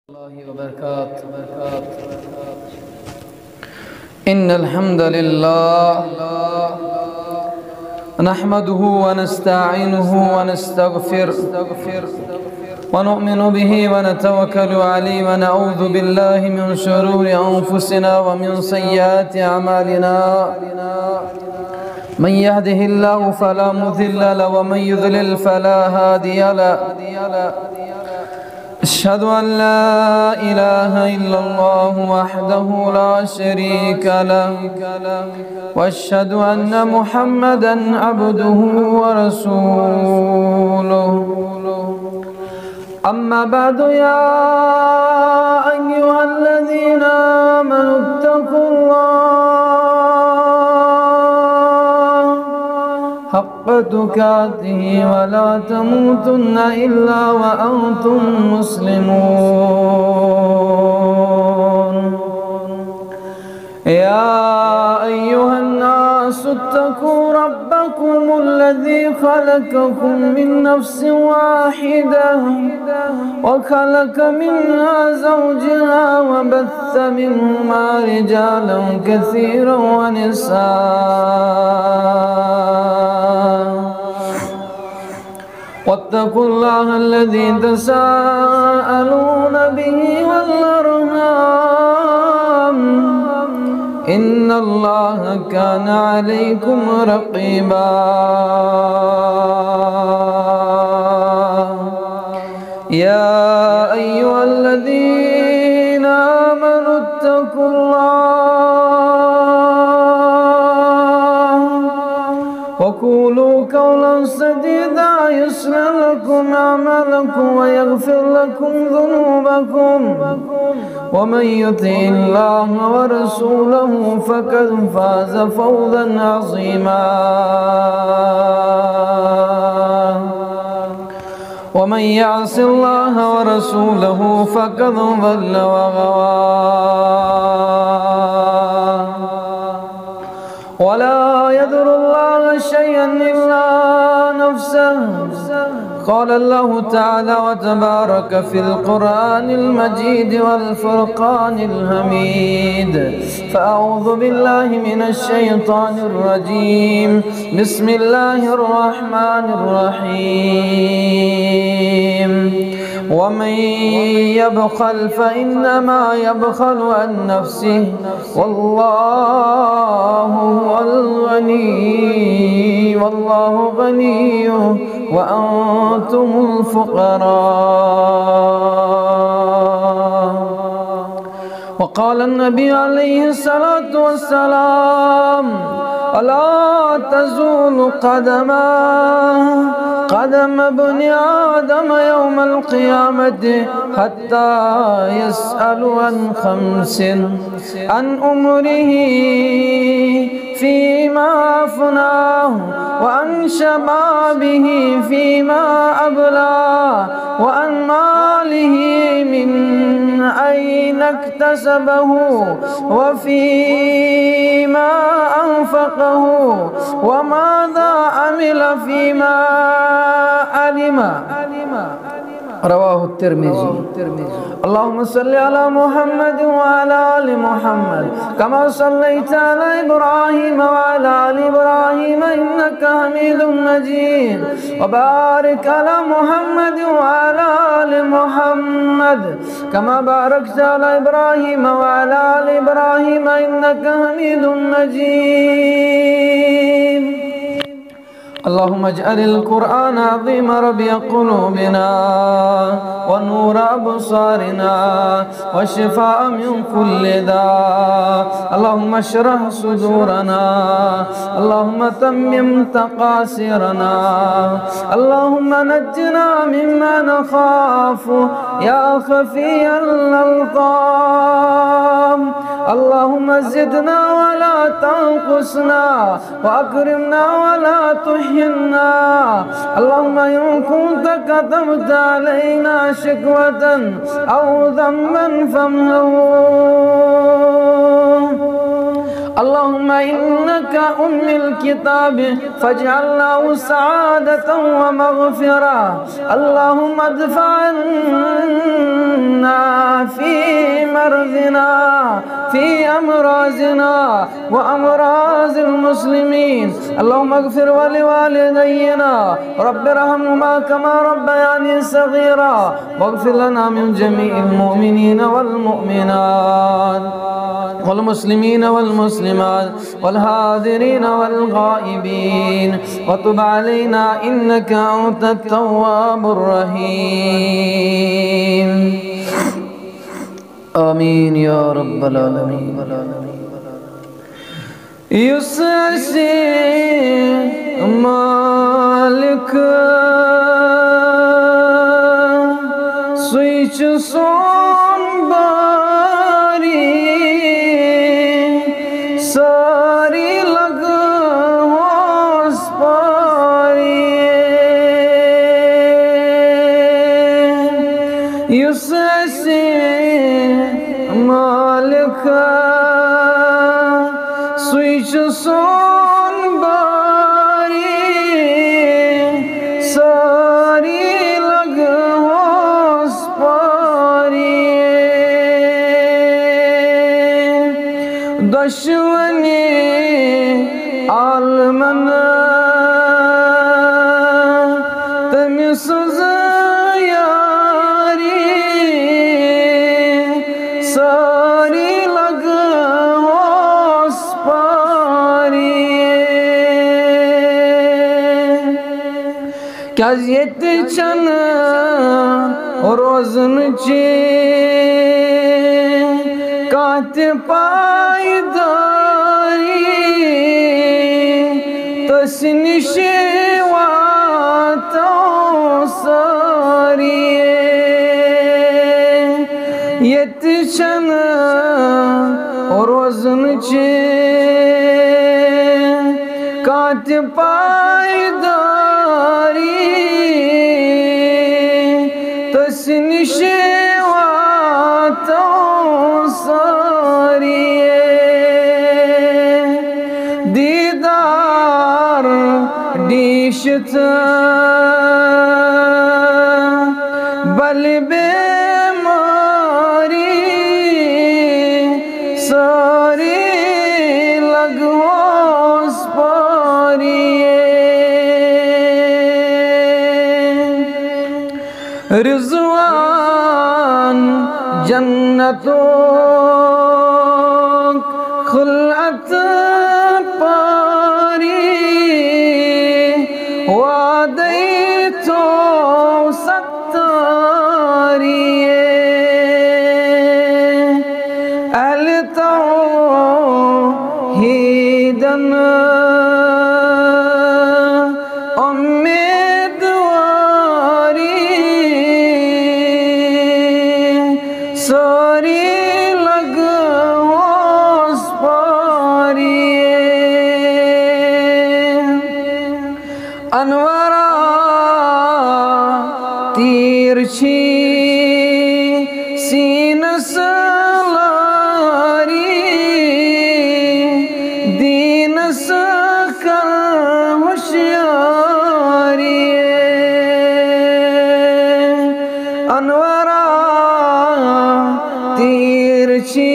الله وبركاته. إن الحمد لله نحمده ونستعينه ونستغفره ونؤمن به ونتوكل عليه ونعوذ بالله من شرور أنفسنا ومن سيئات أعمالنا. من يهده الله فلا مضل له ومن يضلل فلا هادي له. أشهد أن لا إله إلا الله وحده لا شريك له وأشهد أن محمدا عبده ورسوله. أما بعد يا أيها الذين آمنوا اتقوا الله حق تقاته ولا تموتن إلا وأنتم مسلمون. يا أيها الناس اتقوا ربكم الذي خلقكم من نفس واحدة وخلق منها زوجها وبث منهما رجالا كثيرا ونساء. واتقوا الله الذي تساءلون به والأرحام إن الله كان عليكم رقيبا. يا أيها الذين آمنوا اتقوا الله وقولوا قولا سديدا يصلح لكم أعمالكم ويغفر لكم ذنوبكم ومن يطع الله ورسوله فقد فاز فوزا عظيما. ومن يعص الله ورسوله فقد ضل وغوى. ولا يضر الله شيئا إلا نفسه. قال الله تعالى وتبارك في القرآن المجيد والفرقان الحميد. فأعوذ بالله من الشيطان الرجيم. بسم الله الرحمن الرحيم. ومن يبخل فإنما يبخل عن نفسه والله غني وأنتم الفقراء. وقال النبي عليه الصلاة والسلام ألا تزول قدم ابن آدم يوم القيامة حتى يسأل عن خمس: عن عمره فيما أفناه وعن شبابه فيما أبلاه وعن ماله من أين اكتسبه وفيما أنفقه وماذا عمل فيما علم. رواه الترمذي. اللهم صل على محمد وعلى آل محمد كما صليت على إبراهيم وعلى آل إبراهيم إنك حميد مجيد. وبارك على محمد وعلى آل محمد كما باركت على إبراهيم وعلى آل إبراهيم إنك حميد مجيد. اللهم اجعل القرآن عظيم ربيع قلوبنا ونور أبصارنا والشفاء من كل داء. اللهم اشرح صدورنا. اللهم تمم تقاصيرنا. اللهم نجنا مما نخاف يا خفي الألطام. اللهم زدنا ولا تنقصنا وأكرمنا ولا تهنا. اللهم إن كنت كتبت علينا شكوة أو ذنبا فامحوه. اللهم إنك أم الكتاب فاجعلنا سعادة ومغفرة. اللهم ادفع عنا في مرضنا في أمراضنا وأمراض المسلمين. اللهم اغفر ولوالدينا رب ارحمهما كما ربياني صغيرا واغفر لنا من جميع المؤمنين والمؤمنات والمسلمين والمسلمات والحاضرين والغائبين وتب علينا إنك أنت التواب الرحيم. آمين يا رب العالمين. يسعسي مالك سويچ سون باری ساری لگ ہوس پاری يسعسي مالك سويچ سون باری ساری لگ ہوس پاری دشمنی عالمن تمس یاری ساری لگ ہوس پاری کیا یت چن روزن چی کات پائیداری تسنش واتو ساری یت چن روزن چی کات پائیداری تسنش واتو ساری دیدار دیشت بل بیماری ساری لگ ہوس پاری رضوان جنتوں خلعت پاری وعدے تو ستاری اہل توحیدن ساری لگ ہوس پاری انورا تیرچھی سینس لاری دینس کر ہوشیاری انورا تیرچھی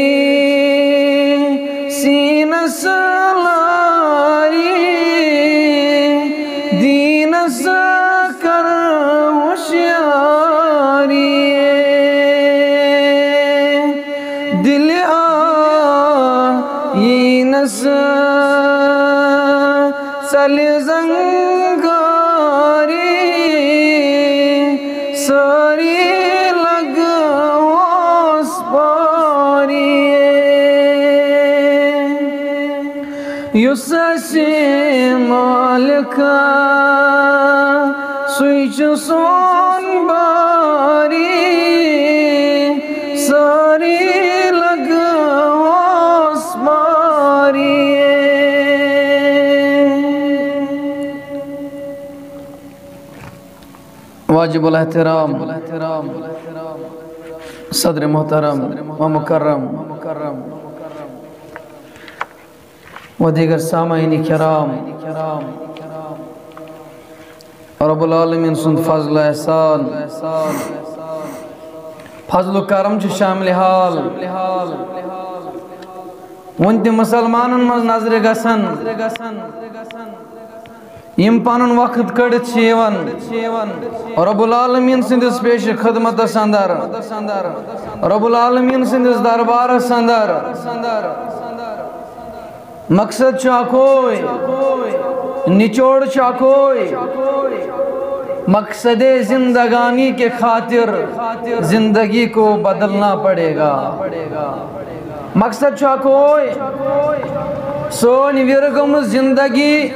سینس لاری دینس کر ہوشیاری دل آئینس سل زنگاری ساری لگ ہوس پاری يسعسي مالك سويچ سون باری ساری لگ ہوس پاری واجب الاحترام صدر محترم و مکرم و دیگر سامعین کرام رب العالمین سند فضل احسان فضل و کرم چھ شامل حال ون تہ مسلمانن مز نظر گژھن یم پنن وقت کڑت چھ رب العالمین سندس پیش خدمتس اندر رب العالمین سندس دربارس اندر مقصد چھ اکوئی نچوڑ چھ اکوئی مقصد زندگانی کے خاطر زندگی کو بدلنا پڑے گا مقصد چھا کوئی سون ورگم زندگی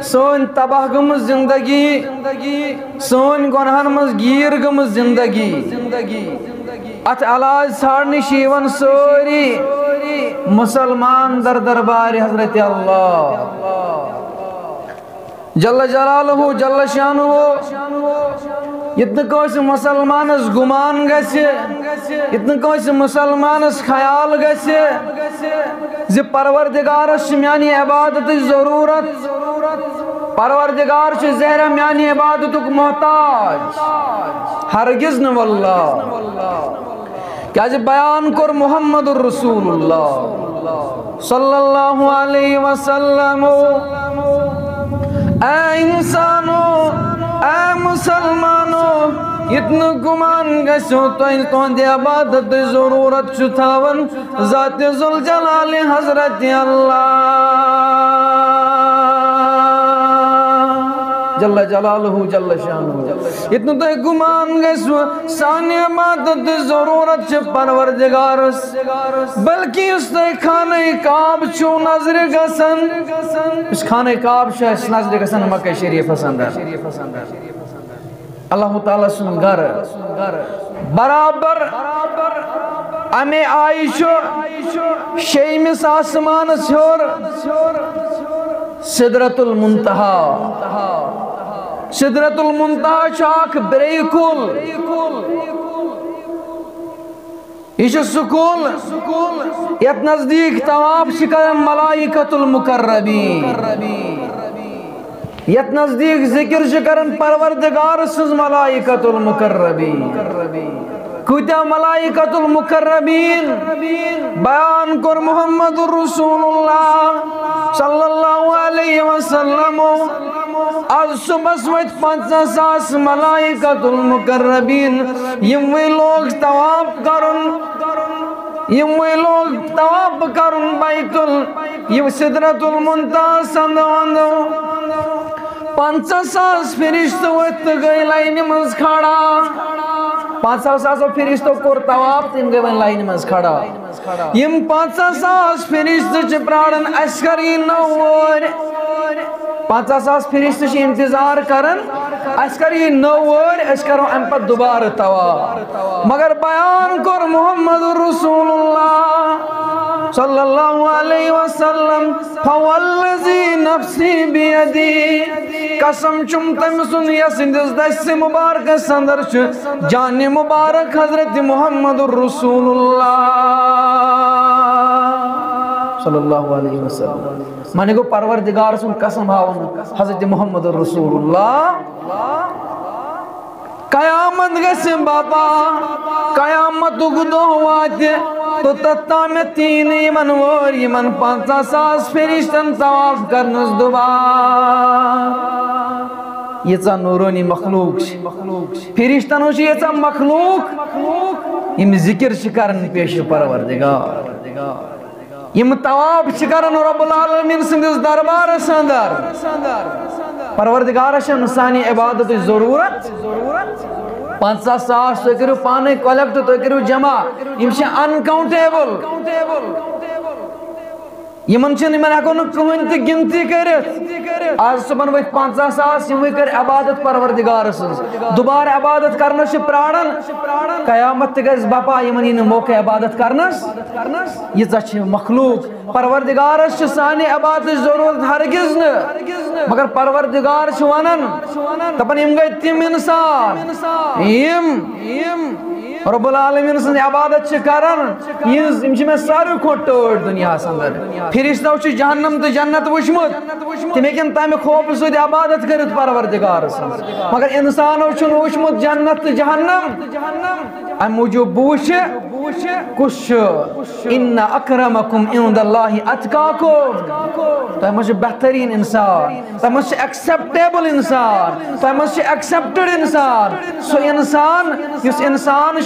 سون تباہ گم زندگی سون گنہن مز گیر گم زندگی ات علاج ژھانڈنہ شیون سوری مسلمان در دربار حضرت اللہ جل جلالہ جل شانہ یتن کوس مسلمانس گمان گژھِ یتن کوس مسلمانس خیال گژھِ زِ پروردگارس چھ میانہ عبادت ضرورت پروردگار چھ زہرا میانہ عبادتک محتاج ہرگز نہ واللہ کیازِ بیان کور محمد الرسول اللہ صلی اللہ علیہ وسلم اے انسانو اے مسلمانو اتنا گمان گژھو تۄہہِ تُہنٛدِ عبادت ضرورت چھُ تھاوان ذات ذوالجلال حضرت اللہ جل جلالہ جل شانہ اتنا تۄہہِ گمان گژھو سانہِ عبادت ضرورت چھِ پروردگارس بلکہ یُس تۄہہِ خانہ کعبہ چھُو نظرِ گژھان یُس خانہ کعبہ چھُ اَسہِ نظرِ گژھان مکہ شریفس اندر اللہ تعالیٰ سن گھر برابر امی آئی چھُ شیمس آسمانس ہیور سدرت المنتہا سدرت المنتہا چھُ اکھ بریہِ کُل یہ چھُ سُہ کُل یتھ نزدیک طواف چھِ کران ملائکۃ المقربین یتھ نزدیک ذکر چھِ کران پروردگار سٕنٛز ملائکۃ المقربین کۭتیاہ ملائکۃ المقربین بیان کور محمد الرسول اللہ صلی اللہ علیہ وسلم آج صبح وت 50,000 ملائکۃ المقربین یموے لوگ طواف کرن بیت یہ سدرت المنتہا سندو 50,000 فرشتہ ورت گئی لائن مز کھڑا 50,000 فرشتوں کور طواف تم گئی لائن مز کھڑا یم 50,000 فرشتہ چھ پرارن اسکری نوور 50,000 فرشتہ چھ انتظار کرن اسکری نوور اس کرو ام پت دوبارہ طواف مگر بیان کور محمد رسول اللہ صلی اللہ علیہ وسلم فوالذی نفسی بیدی قسم چم تم سن یسندس دست مبارک سندر چھ جان مبارک حضرت محمد الرسول اللہ صلی اللہ علیہ وسلم مانے کو پروردگار سن قسم ہاون حضرت محمد الرسول اللہ قیامت گژھِ باپا قیامتُک دۄہ واتہِ تو تتام تین یمن وور یمن 50,000 فرشتن طواف کرنس دوبار ییژاہ نورانی مخلوق فرشتن چھ ییژاہ مخلوق یم ذکر چھ کرن پیش پروردگار یم طواف چھ کرن رب العالمین سندس دربارس اندر پروردگارس چھ سانہِ عبادت ضرورت 50,000 تُہۍ کٔرِو پانے کولیکٹ تُہۍ کٔرِو جمع یم چھ انکاؤنٹیبل یمن ہیکو نہٕ کٕہٕنۍ تہِ گنتی کٔرِتھ آز صبحن ؤتھۍ 50,000 یموٕے کٔر عبادت پروردگار سٕنٛز دوبارٕ عبادت کرنس چھ پراران قیامت تہِ گژھِ بپا یمن یی نہٕ موقع عبادت کرنس ییژاہ چھ مخلوق پروردگارس چھ سانہِ عبادت ضرورت ہرگز نہٕ مگر پروردگار چھ ونان دپان یم گٔے تِم انسان یم رب العالمین سن عبادت چھ کرن یہ میں سارے کھوٹ ٹوٹ دنیا اندر فرشتو چھ جہنم تو جنت وچمت تم ہیکن تمہ خوف سۭتۍ عبادت کرت پروردگار سن مگر انسانو چھ وچمت جنت تو جہنم ام موجوب بوچھ کش ان اکرمکم عند اللہ اتقاکم تم مجھ بہترین انسان تم مجھ ایکسپٹیبل انسان تم مجھ ایکسپٹڈ انسان سو انسان اس انسان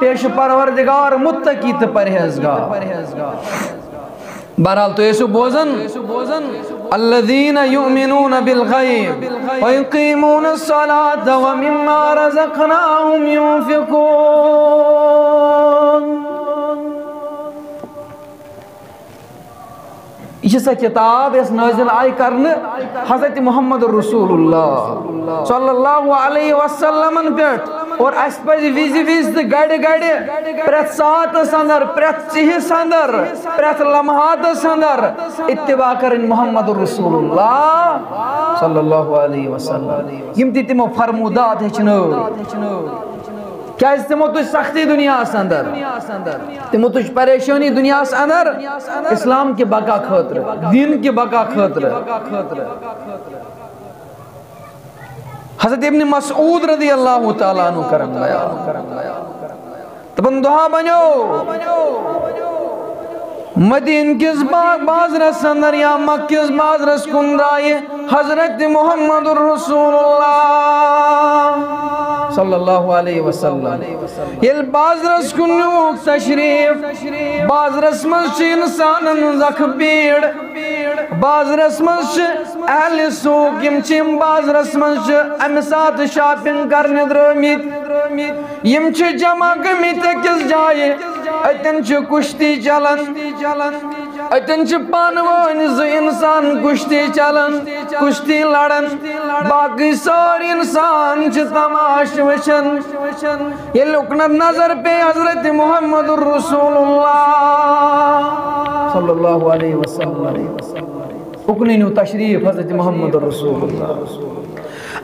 پیش پروردگار متقی تو پرہیزگار بہرحال تو ایسو بوزن الذین یؤمنون بالغیب ویقیمون الصلاة ومما رزقناهم ينفقون یہ سا کتاب اس نازل آئی کرنے حضرت محمد رسول اللہ صلی اللہ علیہ وسلم پیٹ اور اس پہ ویز گڑ پریت سات سندر پریت چیہ سندر پریت لمحات سندر اتباع کرن محمد رسول اللہ صلی اللہ علیہ وسلم یم تی تمو فرمودات ہچنو کیا اس تمو تجھ سختی دنیا اندر تمو تجھ پریشانی دنیا اندر اسلام کی بقا خاطر دین کی بقا خاطر حضرت ابن مسعود رضی اللہ تعالیٰ عنہ کرم لیا تبن دعا بنو مدین کس بازرس اندر یا مکس بازرس کندائی حضرت محمد رسول اللہ صلی اللہ علیہ وسلم یل بازرس کنیوک تشریف بازرس منش انسان زخ بیڑ بازرس منش اہل سوق یم چیم بازرس منش امسات شاپنگ کرنے درمیت یم چھ جمع گمیت کس جائے اتن چھ کشتی چلن اتن چھ پانوان ز انسان کشتی چلن کشتی لڑن باقی ساری انسان چھ تماش وچن یہ لکنت نظر پہ حضرت محمد رسول اللہ صلی اللہ علیہ وسلم اکنینو تشریف حضرت محمد رسول اللہ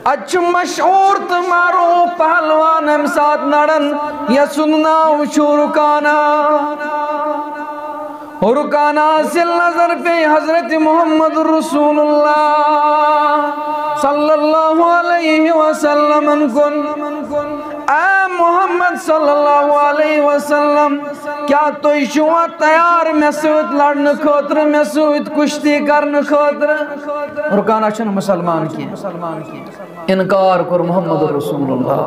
اچھ مشہور تمہارو پہلوان ہم ساتھ نڑن یا سنناو چھو رکانا سل نظر پہ حضرت محمد رسول اللہ صلی اللہ علیہ وسلم کن اے محمد صلی اللہ علیہ وسلم کیا تو شما تیار میں سوت لڑن خاطر میں سوت کشتی کرن خاطر رکانا چھن مسلمان کی انکار کر محمد رسول اللہ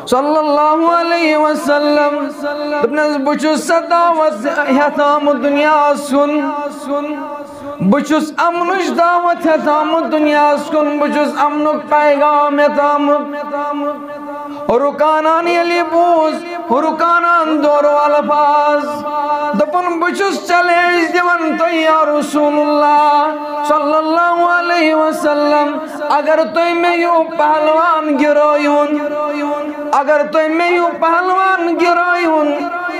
صلی اللہ علیہ وسلم ابن بچس دعوت احتام دنیا سن بچس امنش دعوت احتام دنیا سن بچس امنک پیغام احتام رکانان یلی بوز رکانان دورو الفاظ دپن بچس چلیج دیون تو یا رسول اللہ صلی اللہ علیہ وسلم اگر تو میں یوں پہلوان گرویون اگر تو میں یوں پہلوان گرویون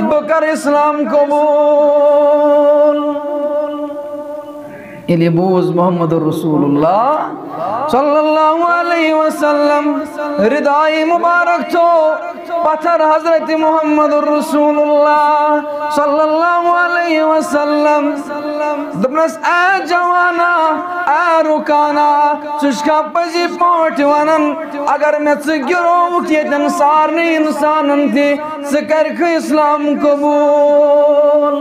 بکر اسلام قبول یلی بوز محمد رسول اللہ صلی اللہ علیہ وسلم ردائی مبارک تو پتھر حضرت محمد رسول اللہ صلی اللہ علیہ وسلم دبنس اے جوانا اے رکانا چشکا پجی پوٹ ونن اگر میں گرو کیتن سارنی انسانن تھی سکرک اسلام قبول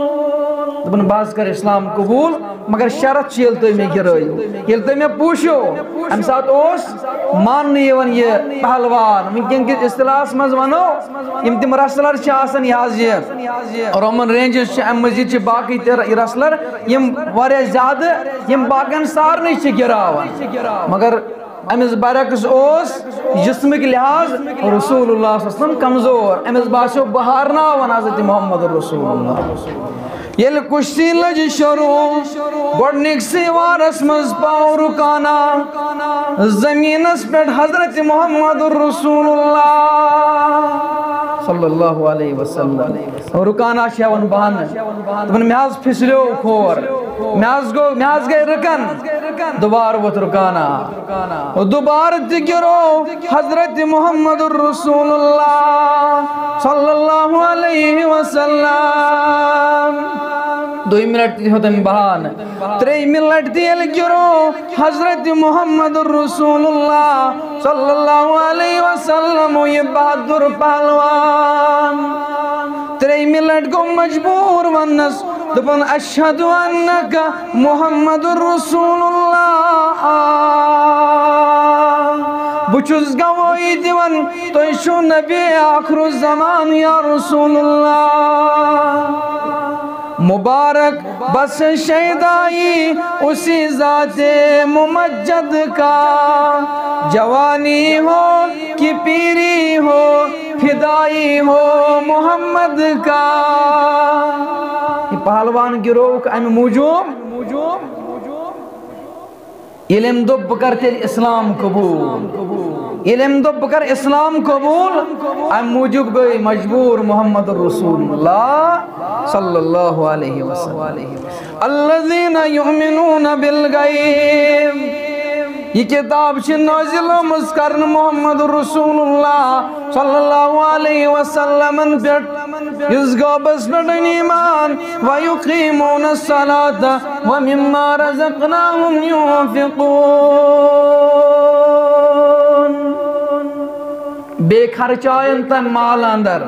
دبن باز کر اسلام قبول مگر شرط چیل تو میں گرائیو یل تو میں پوشو ہم ساتھ اوس ماننی یون یہ پہلوان ممکن کہ اصطلاح مز ونو یم تم رسلر چھ آسن یہ رومن رینجز چھ ام مزید چھ باقی رسلر یم واریاہ زیادہ یم باقین سارنی چھ گراوان مگر امس برعکس اوس جسمک لحاظ رسول اللہ صلی اللہ علیہ وسلم کمزور امس باسو بہارناون حضرت محمد رسول اللہ یل کشتی لج شروع گوڑنک سیوارس مز پاو رکانا زمینس پیٹ حضرت محمد رسول اللہ صلی اللہ علیہ وسلم رکانا شیون بہن دپن محاز پھسلیو کھور میاز گئے رکن دوبار وہ رکانا دوبار تکرو حضرت محمد الرسول اللہ صلی اللہ علیہ وسلم 2 منٹ تی ہوتا بہان 3 منٹ تیل کرو حضرت محمد الرسول اللہ صلی اللہ علیہ وسلم یہ بہادر پہلوان 3 منٹ کو مجبور ونس دپن اشہد انکا محمد الرسول اللہ بچوز گواہی دیون تو ایشو نبی آخر الزمان یا رسول اللہ مبارک بس شہدائی اسی ذات ممجد کا جوانی ہو کہ پیری ہو فدائی ہو محمد کا یہ پہلوان کی روک ام موجوب علم دب کر تیل اسلام قبول علم دب کر اسلام قبول ام موجب گئی مجبور محمد الرسول اللہ صلی اللہ علیہ وسلم الذین یؤمنون بالغیب یہ کتاب چھ نازل مذکرن محمد رسول اللہ صلی اللہ علیہ وسلم پیٹ اس گابس پیٹ ایمان ویقیمون الصلاة ومما رزقناهم ينفقون بے خرچائن تم مال اندر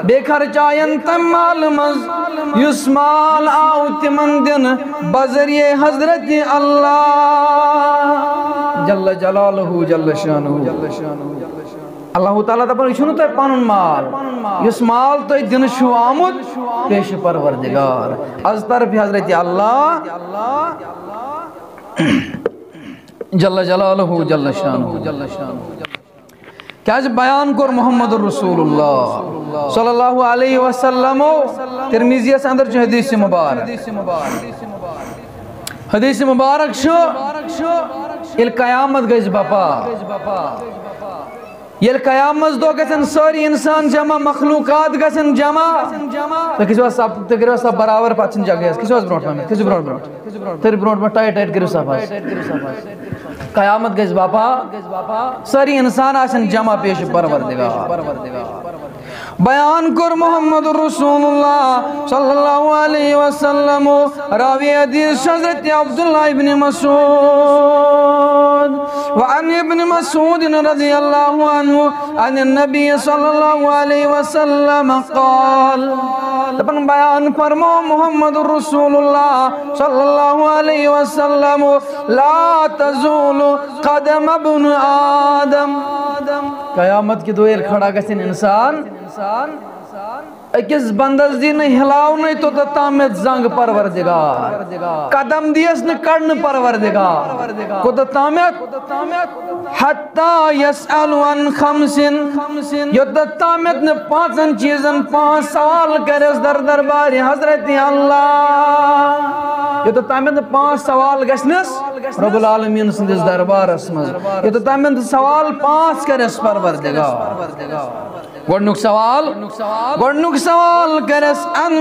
بے خرچائن تم مال مز یس مال آو تمن دن بذریعہ حضرت اللہ جل جلالہ جل شانہ اللہ تعالیٰ دپن یہ تو پن مال اس مال تو دن شو آمد پیش پروردگار از طرف حضرت اللہ جل جلالہ جل شانہ کیا بیان کر محمد الرسول اللہ صلی اللہ علیہ وسلم ترمیزی اس اندر جو حدیث مبارک شو il قیامت گئیس باپا یل قیامت دو گسن ساری انسان جمع مخلوقات گسن جمع تو کسی وقت سب برابر پاچن جگہ کسی وقت بروٹ میں کسی بروٹ تیری بروٹ میں ٹائٹ کرو صاحب قیامت گئیس باپا ساری انسان آسن جمع پیش پروردگار بیان کر محمد رسول اللہ صلی اللہ علیہ وسلم راوی حدیث حضرت عبداللہ ابن مسعود وعن ابن مسعود رضی اللہ عنہ عن النبی صلی اللہ علیہ وسلم قال لپن بیان فرمو محمد رسول اللہ صلی اللہ علیہ وسلم لا تزول قدم ابن آدم قیامت کی دوئر کھڑا گسن انسان اکس بندس دی نہیں ہلاو نہیں تو تامت زنگ پروردگار قدم دیس نے کڑن پروردگار کو تامت حتی یسألو عن خمسن یو تامت نے 5 چیزن 5 سوال کرس در درباری حضرت اللہ یہ تامت نے 5 سوال گسنس رب العالمین سندس دربار اسمز یہ تامت سوال 5 کرس پروردگار گوڑنک سوال کرس ان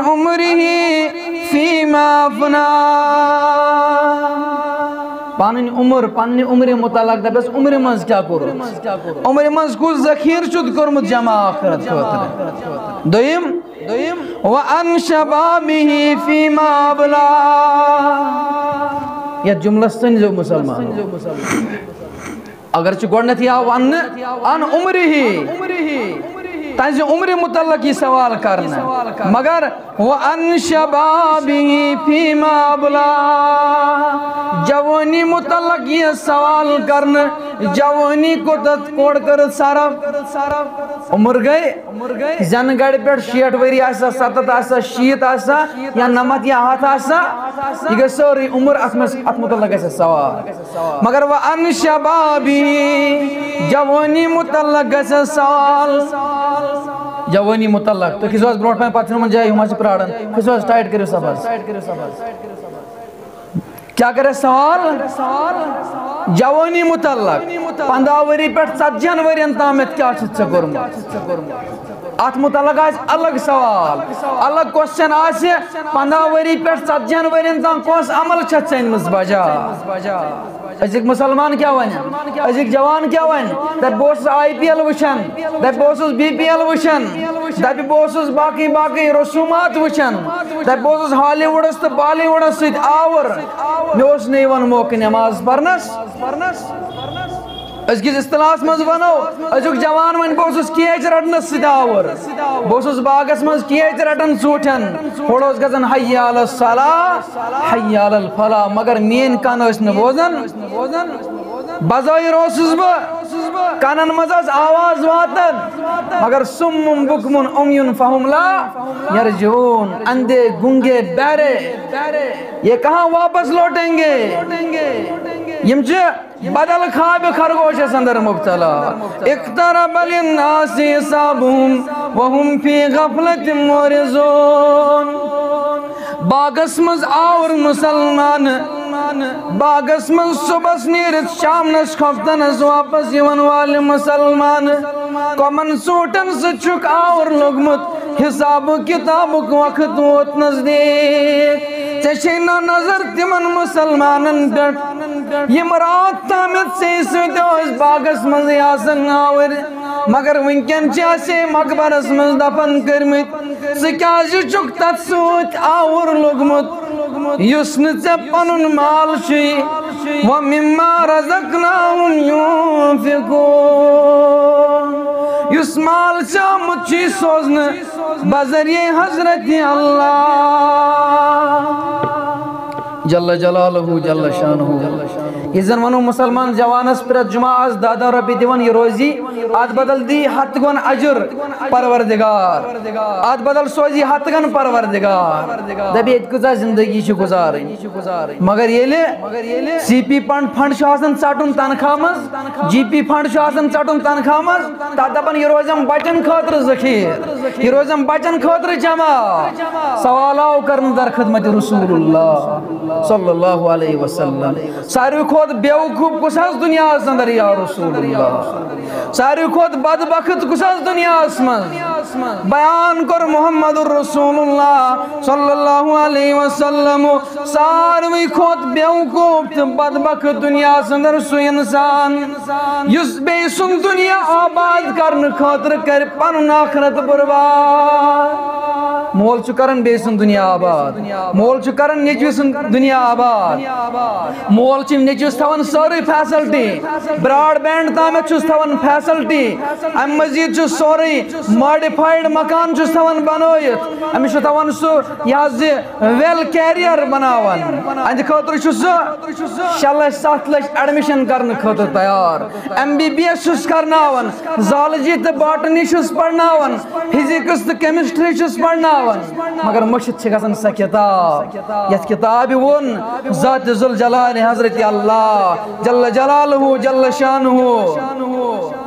عمرہی فیما افنا پانی عمر متعلق دا بس عمر منز کیا کرو عمر منز کو ذخیر شد کرمت جمع آخرت کوتنے دویم وَأَنْ شَبَابِهِ فِي مَا أَبْلَى یہ جملہ سنجھو مسلمان اگرچہ گوڑنت یا ان عمرہی تانسی عمر متعلق یہ سوال کرنا مگر وَأَنْ شَبَابِهِ فِي مَا أَبْلَى جوانی متعلق یہ سوال کرنا جوانی کو تدکوڑ کر صرف عمر گئے زن گاڑی پر 60 وری آسا 70 آسا 60 آسا یا 90 یا 8 آسا یہ گئے سوری عمر ات متعلق ایسا سوال مگر وَأَنْ شَبَابِهِ جوانی متعلق ایسا سوال جوانی متعلق تو کس واس بروٹ میں پاتھنوں من جائے ہمارے پراڑن کس واس ٹائٹ کرو سباز کیا کرے سوال جوانی متعلق 15 وری پہ 40 ورین تامت کیا چھت کورمت ات متعلق الگ سوال الگ کوسچن 15 وری پہ 40 ورین تام کس عمل چھت مز بجا ازک مسلمان کیا ون ازک جوان کیا ون دپ بوس IPL وچھن دپ بوس BPL وچھن دپ بوس باقی رسومات وچھن دپ بوس ہالی ووڈس تو بالی ووڈس سید آور میوس نیون موقع نماز پرنس ازکس اصطلاحس مز ونو ازک جوان ون بوس کیچ رٹنس سید آور بوس باغس مز کیچ رٹن ژوٹھن ہوڑوس گژھان حی علی الصلاۃ حی علی الفلاح مگر مین کان ٲسۍ نہٕ بوزان بظاہر اوسُس بہٕ کانن مز ٲس آواز واتان مگر سُمُم بُکمُن عمیٌ فہم لا یرجعون اندھے گونگے بہرے یہ کہاں واپس لوٹیں گے یم چھ بدل خواب خرگوشس اندر مبتلا اقترب للناس حسابهم وهم في غفلة معرضون باغس مز آور مسلمان باغس مز صبح نیرت شامنس کھفتنس واپس یون وال مسلمان کمن سوٹن سچک آور لوگمت حساب کتابک وقت ووت نزدیک چشینا نظر تمن مسلمانن پٹ یم رات تامت سے سوس باغس مز آسن آور مگر ونکن چاسے مقبرس مز دفن کرمت سکیاز چک تت سوت آور لوگمت یس نژے پنن مال چھی ومما رزقناہم ينفقون یس مال چامت چھی سوزن بذریعہ حضرت اللہ جل جلالہ جل شانہ یہ زن ونو مسلمان جوانس پرت جمعہ از دادا ربی دیون یہ روزی آت بدل دی ہت گون اجر پروردگار آت بدل سوزی ہت گون پروردگار دبی ایت کزا زندگی چھ گزارن مگر یہ CP فنڈ شاسن چاٹن تنخواہ مز GP فنڈ شاسن چاٹن تنخواہ مز تا دپن یہ روزم بچن خاطر ذخیر یہ روزم بچن خاطر جمع سوال آو کرن در خدمت رسول اللہ صلی اللہ علیہ وسلم ساروی کھوت بیوقوف کس دنیا اندر یا رسول اللہ ساروی کھوت بدبخت کس دنیا من بیان کر محمد الرسول اللہ صلی اللہ علیہ وسلم ساروی کھوت بیوقوف بدبخت دنیا اندر سو انسان یس بے سن دنیا آباد کرن خاطر کر پنن آخرت برباد مول چھ کرن بے سن دنیا آباد مول چھ کرن نیچوی سن دنیا آباد مول چھ نیچوس تھون سوری فیسلٹی براڈ بینڈ تامت چھس تھون فیسلٹی ام مزید چھس سوری ماڈیفائیڈ مکان چھس تھون بنویت ام چھ تھون سو یہ ویل کیریئر بناون اند خاطر چھس 6 لچھ ایڈمیشن کرن خاطر تیار MBBS چھس کرناون زالجی تو باٹنی چھس پڑھناون فزکس تو کیمسٹری چھس پڑھناون مگر مشت چھ گژھان سا کتاب یت کتاب ون ذات ذل جلال حضرت اللہ جل جلالہ جل شانہ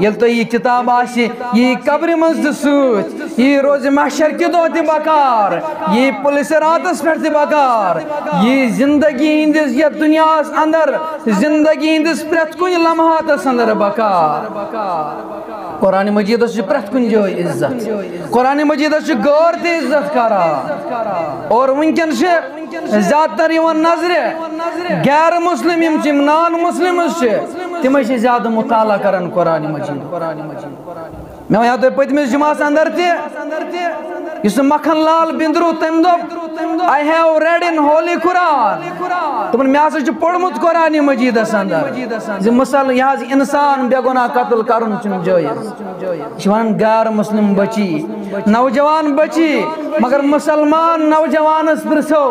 یل تو یہ کتاب آسی یہ قبر مزد سوت یہ روز محشر کی دو تی بکار یہ پولیس راتس پر تی بکار یہ زندگی ہندس یہ دنیا اندر زندگی ہندس پرت کن لمحات اندر بکار قرآن مجید اس پرت کن جو عزت قرآن مجید اس غور تی عزت کرا اور ممکن سے زیادہ تر یہ نظر غیر مسلم یم چھ نان مسلم تم زیادہ مطالعہ کرن قرآن مجید میں وہاں تو پتمس جمعہ اندر اس مکھن لال بندرو تم دپ I have read in holy Quran تمن میں ہسا پڑھمت قرآن مجید اندر مثال یہ انسان بے گناہ قتل کرن چھ جائز ون غیر مسلم بچی نوجوان بچی مگر مسلمان نوجوانس پرسو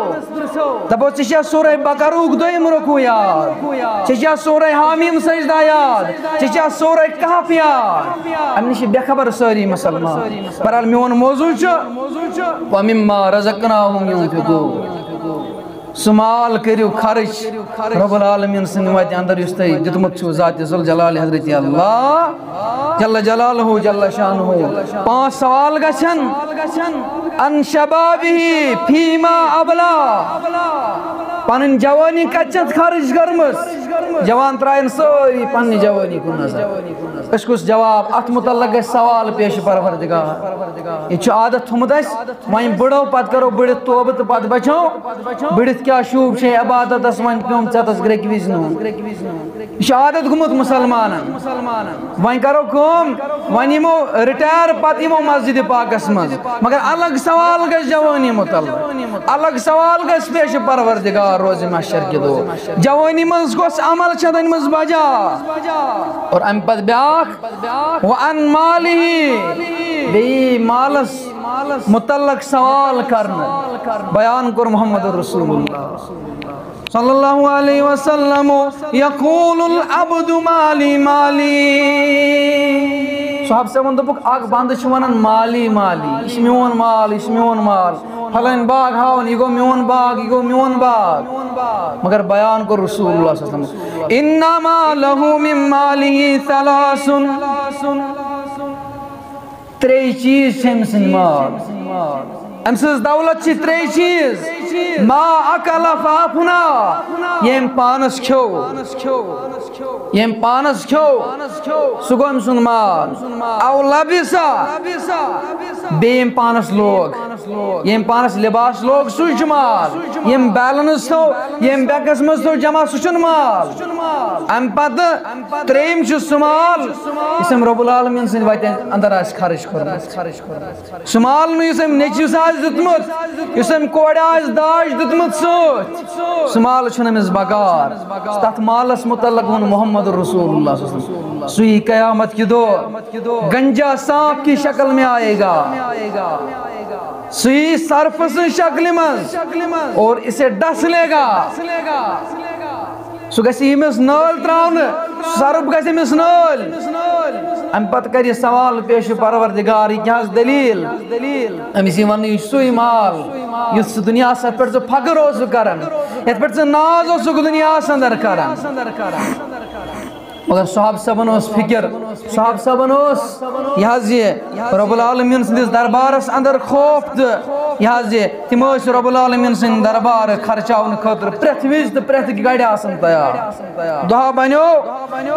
دپو ژےٚ سورہ بقرہ دویم رکوع یاد ژےٚ سورہ حامیم سجدہ یاد ژےٚ سورہ کہف یاد ام نش بے خبر ساری مسلمان برحال میون موضوع وَمِمَّا رَزَقْنَاهُمْ يُنْفِقُونَ سمال کریو خرچ رب العالمین سنوات اندر یستی دتمت چھو ذات ذل جلال حضرت اللہ جل جلالہ جل شانہ 5 سوال گچھن ان شبابہ فیما ابلا پنن جوانی کچت خرچ کرمس جوان ترائن ساری پننی جوانی کن نظر اس کس جواب ات متعلق سوال پیش پروردگار یہ عادت تھومت اس وہیں بڑو پت کرو بڑت توبت پت بچو بڑت کیا شوب چھے عبادت اس وہیں پیوم چتس گریک ویزنو یہ عادت گمت مسلمانن وہیں کرو کم وہیں مو ریٹائر پتی مو مسجد پاک اسمز مگر الگ سوال گس جوانی متعلق الگ سوال گس پیش پروردگار روز محشر کے دو جوانی منز کس عمل چھدن منز بجا اور ام پت بیاک وان مالی بی مالس متعلق سوال کرنا بیان کر محمد رسول اللہ صلی اللہ علیہ وسلم یقول العبد مالی مالی صحاب سے من دپک آگ باند چھوانن مالی مالی اس میون مال اس میون مال پھلن باغ ہاؤن یہ گو میون باغ یہ گو میون باغ مگر بیان کو رسول اللہ صلی اللہ علیہ وسلم انما لہو من مالی ثلاسن تری چیز چھم سن مال امسز دولت چھ تری چیز ما اکل فافنا یم پانس کھو سگو ام سن مال او لبسا بیم پانس لوگ یم پانس لباس لوگ سوچ مال یم بیلنس تو یم بیکس مز تو جمع سوچن مال ام پت تریم چھ سمال اسم رب العالمین سن وائتے اندر آس خرش کرنا سمال نو اسم نیچیس آس دتمت اسم کوڑ آس داش دتمت سوچ سمال چھنمز بگار تات مالس متعلق ہون محمد رسول اللہ صلی اللہ علیہ وسلم سوئی قیامت کی دو گنجا سانپ کی شکل میں آئے گا سوئی سرفس شکل میں اور اسے ڈس لے گا سو گسی امس نول تراؤن سرب گسی امس نول ام پت کر یہ سوال پیش پروردگار یہ کیا دلیل امیسی ونی سوئی مال یہ دنیا سے پر جو فقر ہو سو کرن یہ پر جو ناز ہو سو دنیا سے اندر کرن مگر صحاب صاحبن اس فکر صحاب صاحبن اس یہ رب العالمین سندس دربارس اندر خوف یہ تموش رب العالمین سند دربار خرچاون خاطر پریت وز تو پریت گاڑی آسن تیار دعا بنو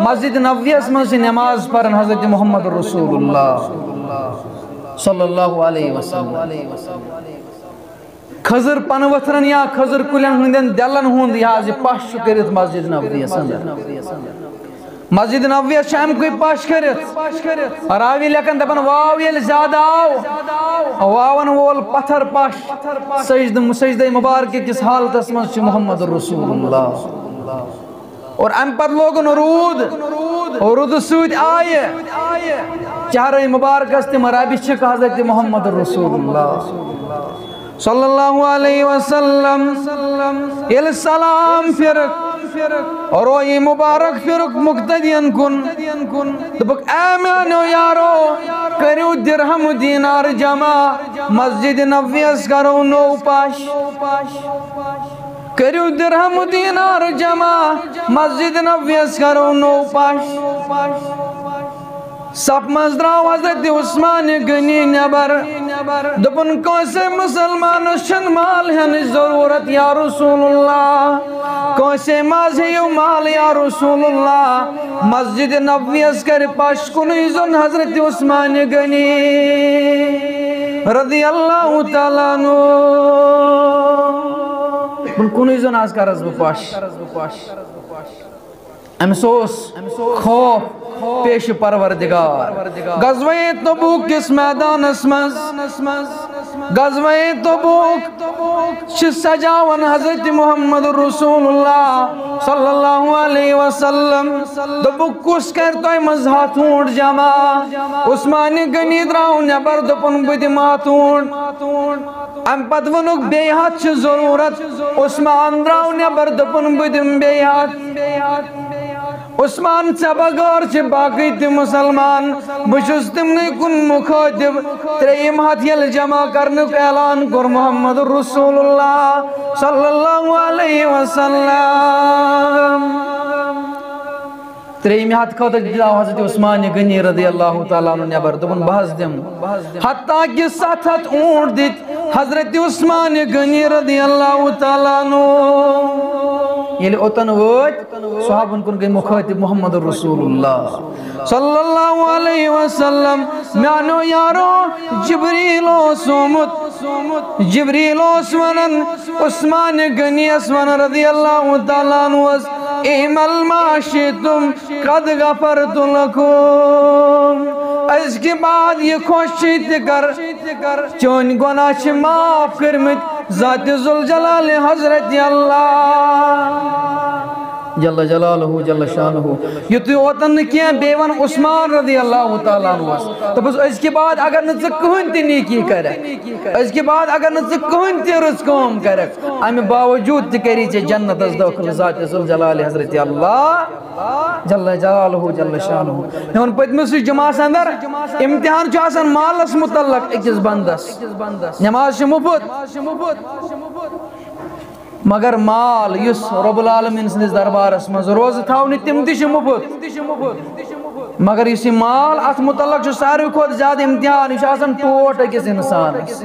مسجد نبویس من سے نماز پڑھن حضرت محمد رسول اللہ صلی اللہ علیہ وسلم خضر پن وتھرن یا خضر کلین ہندین دلن ہند یہ پش کرت مسجد نبویس اندر مسجد نبویس شام کوئی پاش کرت راوی لیکن دپن واو یل زیادہ آو واون وول پتھر پاش سجدہ مبارک کس حالت من محمد رسول اللہ اور ام پر لوگن رود سود آئے چہرہ مبارک استم رابی چھک حضرت محمد رسول اللہ صلی اللہ علیہ وسلم یل سلام فرق اور یہ مبارک فرق مقتدین کن دبک ایمانو یارو کریو درہم دینار جمع مسجد نبویس کرو نو پاش کریو درہم دینار جمع مسجد نبویس کرو نو پاش سب مزدراو حضرت عثمان گنی نبر دپن کوسے مسلمان شن مال ہے ضرورت یا رسول اللہ کوسے مازیو مال یا رسول اللہ مسجد نبویس کر پاش کنیزن حضرت عثمان گنی رضی اللہ تعالیٰ عنہ کنیزن آز کا رزب پاش امسوس خوف پیش پروردگار غزوہ تبوک کس میدان اسمز غزوہ تبوک چھ سجاون حضرت محمد رسول اللہ صلی اللہ علیہ وسلم دبوک کس کرتوی مزہاتون جمع عثمان گنی دراؤ نبر دپن بد ماتون ام پت ونک بیہت چھ ضرورت عثمان دراؤ نبر دپن بدم بیہت عثمان چبگار چھ باقی تی مسلمان بشس تمنے کن مخاطب تریم ہتھیل جمع کرنک اعلان کر محمد رسول اللہ صلی اللہ علیہ وسلم ترٛیٚیِمہِ ہتھ خٲطرٕ دِژاو حضرت عثمان غنی رضی اللہ تعالیٰ عنہ نٮ۪بر دوٚپُن بہٕ حظ دِمہٕ حتیٰ کہِ 700 اوٗنٹ دِتۍ حضرت عثمان غنی رضی اللہ تعالیٰ عنہ ییٚلہِ اوٚتن وٲتۍ صحابن کُن گٔے مُخٲطِب محمد رسول اللہ صلی اللہ علیہ وسلم میانو یارو جبریل اوس آمُت جبریل اوس ونان عثمان غنی یس ونان رضی اللہ تعالیٰ عنہس اعمل ما شئتم قد غفرت لکم اس کے بعد یہ خوشی تہِ کر چون گناہ چھ معاف کٔرمٕتۍ ذات ذوالجلال حضرت اللہ جل جلالہ جل شانہ یُتُے اوتن نہٕ کینٛہہ بیٚیہِ ون عثمان رضی اللہ تعالیٰ عنہس دوٚپُس أزۍ کہِ بعد اگر نہٕ ژٕ کٕہٕنۍ تہِ نیکی کرکھ أزۍ کہِ بعد اگر نہٕ ژٕ کٕہٕنۍ تہِ رٕژ کٲم کرکھ امہِ باوجوٗد تہِ کری ژےٚ جنتس دٲخل ذات ذوالجلال حضرت اللہ جل جلالہ جل شانہ مےٚ ووٚن پٔتمِسٕے جُمعس اندر امتحان چھُ آسان مالس متعلق أکِس بندس نٮ۪ماز چھِ مُفت مگر مال یُس رب العالمین سٕنٛدِس دربارس منٛز روزٕ تھاونہِ تِم تہِ چھِ مُفت مگر یُس یہِ مال اتھ متعلق چھُ ساروٕے کھۄتہٕ زیادٕ امتحان یہِ چھُ آسان ٹوٹھ أکِس انسانس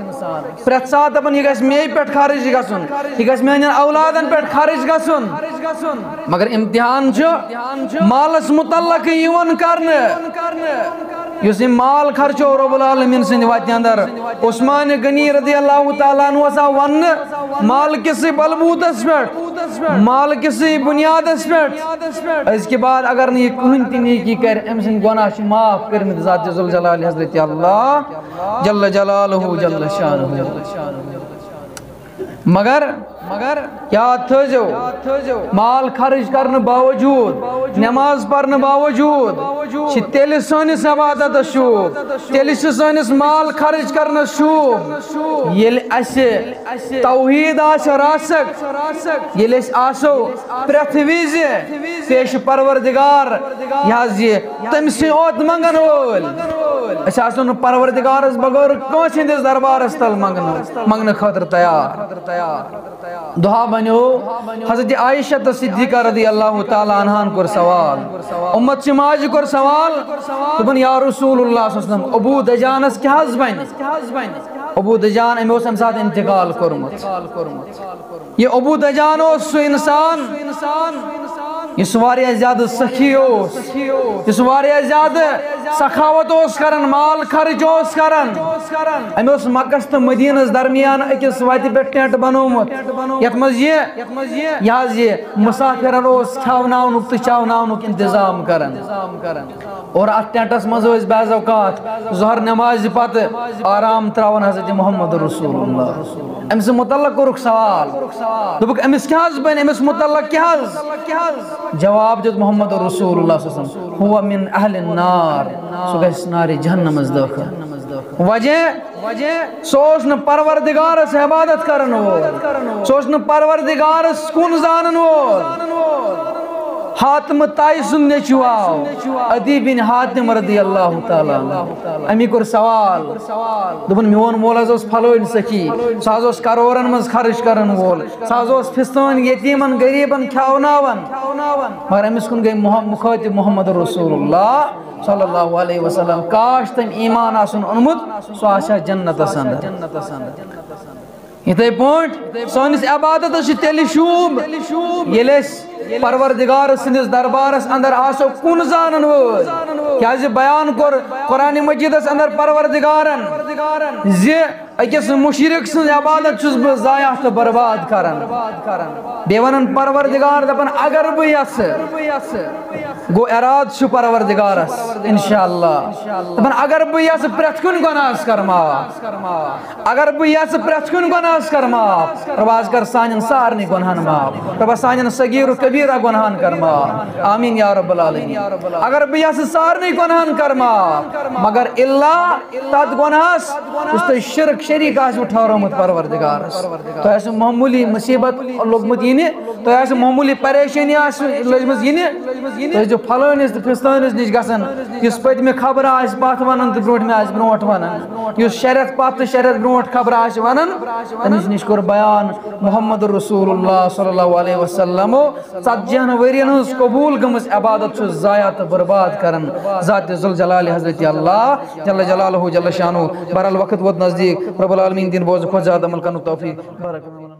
پرٛٮ۪تھ ساتہٕ دپان یہِ گژھِ مے پٮ۪ٹھ خرٕچ گژھُن یہِ گژھِ میانٮ۪ن اولادن پٮ۪ٹھ خرٕچ گژھُن مگر امتحان چھُ مالس متعلقٕے یِوان کرنہٕ یُس یہِ مال خرچو رب العالمین سٕنٛدِ وتہِ اندر عثمان غنی رضی اللہ تعالیٰ عنہس آو وننہٕ مال کِسٕے بلبوٗتس پٮ۪ٹھ مال کِسٕے بُنیادس پٮ۪ٹھ أزکہِ بعد اگر نہٕ یہِ کٕہٕنۍ تہِ نیکی کرِ أمۍ سٕنٛدۍ گۄناہ چھِ معاف کٔرمٕتۍ ذات ذوالجلال حضرت اللہ جل جلالہ جل شانہ مگر یاد تھٲیزیو مال خرچ کرنہٕ باوجوٗد نٮ۪ماز پرنہٕ باوجوٗد چھِ تیٚلہِ سٲنِس عبادتس شوٗب تیٚلہِ چھِ سٲنِس مال خرچ کرنس شوٗب ییٚلہِ اَسہِ توحیٖد آسہِ راسک ییٚلہِ أسۍ آسو پرٛٮ۪تھ وِزِ پیش پروردگار یہِ حظ یہِ تٔمسٕے اوت منگن وٲلۍ أسۍ آسو نہٕ پروردگارس بغٲر کٲنٛسہِ ہٕنٛدِس دربارس تل منگنہٕ خٲطرٕ تیار دُہا بنیو حضرت عائشہ صدیقہ رضی اللہ تعالیٰ عنہن کوٚر سوال اُمت چہِ ماجہِ کوٚر سوال دوٚپُن یا رسول اللہ صلی اللہ علیہ وسلم ابو دجانس کیٛاہ حظ بنہِ ابو دجان أمۍ اوس اَمہِ ساتہٕ انتقال کوٚرمُت یہِ ابو دجان اوس سُہ انسان یُس واریاہ زیادٕ سخی اوس یُس واریاہ زیادٕ سخاوت اوس کران مال خرچ اوس کران أمۍ اوس مکس تہٕ مدیٖنس درمیان أکِس وتہِ پٮ۪ٹھ ٹٮ۪نٹ بنومُت یتھ منٛز یہِ حظ یہِ مُسافِرن اوس کھٮ۪وناونُک تہٕ چاوناونُک انتظام کران اور اتھ ٹٮ۪نٹس منٛز ٲسۍ بعض اوقات ظہر نٮ۪مازِ پتہٕ آرام تراوان حضرت محمد رسول اللہ أمۍ سٕنٛدِ متعلق کوٚرُکھ سوال دوٚپُکھ أمِس کیٛاہ حظ بنہِ أمِس متعلق کیٛاہ حظ جواب دیُت محمد رسول اللہ صلی اللہ علیہ وسلم ہوا من اہل النار سُہ گژھِ نارِ جہنمس دٲخل وجہ سُہ اوس نہٕ پروردگارس عبادت کرن وول سُہ اوس نہٕ پروردگارس کُن زانن وول حاتم طائی سُنٛد نیٚچوٗ آو عدی بن حاتم رضی اللہ تعالیٰ امی کوٚر سوال دوٚپُن میون مول حظ اوس پھلٲنۍ سخی سُہ حظ اوس کرورن منٛز خرٕچ کرن وول سُہ حظ اوس فِستٲنۍ یتیٖمن غریٖبن کھٮ۪وناوان مگر أمِس کُن گٔے مُخٲطِب محمد رسول اللہ صلی اللہ علیہ وسلم کاش تٔمۍ ایٖمان آسُن اوٚنمُت سُہ آسہِ ہا جنتس اندر یِتھے پٲٹھۍ سٲنِس عبادتس چھِ تیٚلہِ شوٗب ییٚلہِ أسۍ پروردگار سٕنٛدِس دربارس اندر آسو کُن زانن وٲلۍ کیٛازِ بیان کوٚر قرآنِ مجیٖدس اندر پروردگارن زِ أکِس مُشرِک سٕنٛز عبادت چھُس بہٕ ضایع تہٕ برباد کران بیٚیہِ ونان پروردگار دپان اگر بہٕ یژھٕ گوٚو ارادٕ چھُ پروردگارس انشاء اللہ دپان اگر بہٕ یژھٕ پرٛٮ۪تھ کُنہِ گۄناہس کر معاف اگر بہٕ یژھٕ پرٛٮ۪تھ کُنہِ گۄناہس کر معاف رۄبا حظ کر سانٮ۪ن سارنٕے گۄنہن معاف رۄبا سانٮ۪ن صغیٖر کبیٖرا گۄنہن کر معاف آمیٖن یا رب العالمیٖن اگر بہٕ یژھٕ سارنٕے گۄنہن کر معاف مگر الا تتھ گۄنہس یُس تۄہہِ شرک شریٖک آسوٕ ٹھہرومُت پروردگارس تۄہہِ آسوٕ معموٗلی مُصیبت لوٚگمُت یِنہِ تۄہہِ آسوٕ معموٗلی پریشٲنی آسوٕ لٔجمٕژ یِنہِ تُہۍ ٲسِو پھلٲنِس تہٕ فِستٲنِس نِش گژھان یُس پٔتمہِ خبرٕ آسہِ پتھ وَنان تہٕ برٛونٛٹھمہِ آسہِ برٛونٛٹھ وَنان یُس شریعت پتھ تہٕ شریعت برٛونٛٹھ خبرٕ آسہِ وَنان تٔمِس نِش کوٚر بیان محمد رسول اللہ صلی اللہ علیہ وسلمو 40 ؤرین ہٕنٛز قبوٗل گٔمٕژ عبادت چھُ ضایع تہٕ برباد کران ذاتِ ذوالجلالِ حضرت اللہ جل جلالہ جل شانہ بہرحال وقت ووت نزدیٖک رب العالمیٖن دِن بوزٕ کھۄتہٕ زیادٕ عمل کرنُک توفیٖق بارک اللہ